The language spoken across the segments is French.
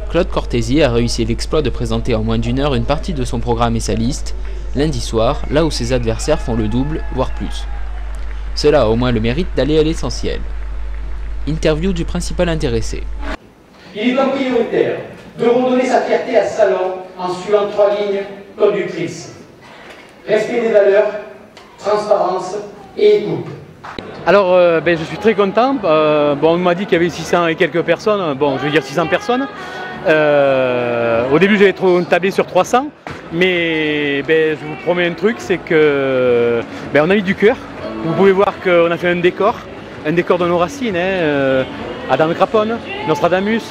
Claude Cortési a réussi l'exploit de présenter en moins d'1 heure une partie de son programme et sa liste, lundi soir, là où ses adversaires font le double, voire plus. Cela a au moins le mérite d'aller à l'essentiel. Interview du principal intéressé. Il est donc prioritaire de redonner sa fierté à Salon en suivant 3 lignes conductrices. Respect des valeurs, transparence et écoute. Alors, je suis très content. On m'a dit qu'il y avait 600 et quelques personnes. Bon, je vais dire 600 personnes. Au début, j'avais tablé sur 300. Mais je vous promets un truc, c'est que on a mis du cœur. Vous pouvez voir qu'on a fait un décor de nos racines. Adam Craponne, Nostradamus,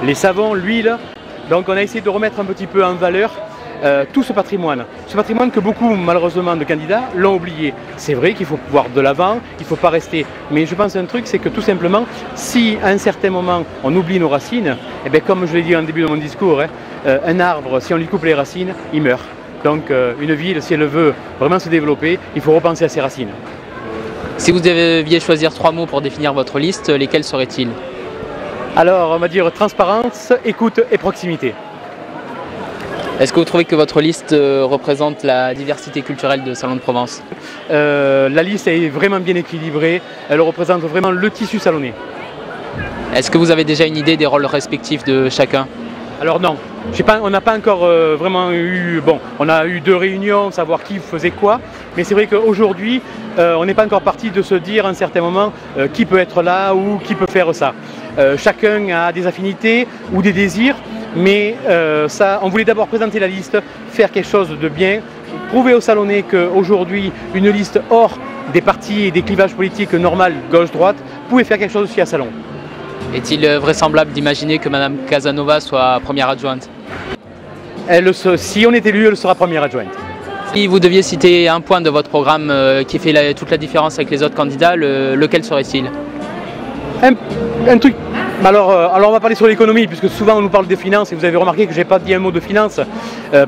les savons, l'huile. Donc, on a essayé de remettre un petit peu en valeur tout ce patrimoine que beaucoup malheureusement de candidats l'ont oublié. C'est vrai qu'il faut voir de l'avant, il ne faut pas rester, mais je pense un truc, c'est que tout simplement, si à un certain moment on oublie nos racines, comme je l'ai dit en début de mon discours, un arbre, si on lui coupe les racines, il meurt. Donc une ville, si elle veut vraiment se développer, il faut repenser à ses racines. Si vous deviez choisir 3 mots pour définir votre liste, lesquels seraient-ils? Alors on va dire transparence, écoute et proximité. Est-ce que vous trouvez que votre liste représente la diversité culturelle de Salon de Provence? La liste est vraiment bien équilibrée, elle représente vraiment le tissu salonnais. Est-ce que vous avez déjà une idée des rôles respectifs de chacun? Alors non, on n'a pas encore vraiment eu... Bon, on a eu 2 réunions, savoir qui faisait quoi, mais c'est vrai qu'aujourd'hui, on n'est pas encore parti de se dire à un certain moment qui peut être là ou qui peut faire ça. Chacun a des affinités ou des désirs. Mais on voulait d'abord présenter la liste, faire quelque chose de bien, prouver aux Salonnais qu'aujourd'hui, une liste hors des partis et des clivages politiques normaux, gauche-droite, pouvait faire quelque chose aussi à Salon. Est-il vraisemblable d'imaginer que Mme Casanova soit première adjointe? Si on est élu, elle sera première adjointe. Si vous deviez citer un point de votre programme qui fait toute la différence avec les autres candidats, lequel serait-il? Un truc. Alors on va parler sur l'économie, puisque souvent on nous parle des finances, et vous avez remarqué que je n'ai pas dit un mot de finances,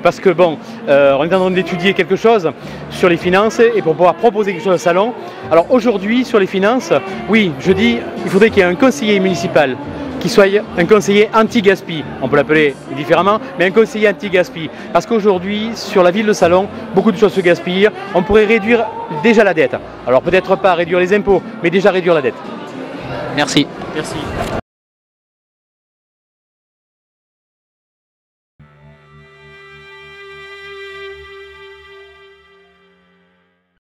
parce que on est en train d'étudier quelque chose sur les finances, et pour pouvoir proposer quelque chose au salon. Alors aujourd'hui, sur les finances, oui, je dis, il faudrait qu'il y ait un conseiller municipal qui soit un conseiller anti-gaspi, on peut l'appeler différemment, mais un conseiller anti-gaspi. Parce qu'aujourd'hui, sur la ville de Salon, beaucoup de choses se gaspillent, on pourrait réduire déjà la dette. Alors peut-être pas réduire les impôts, mais déjà réduire la dette. Merci. Merci.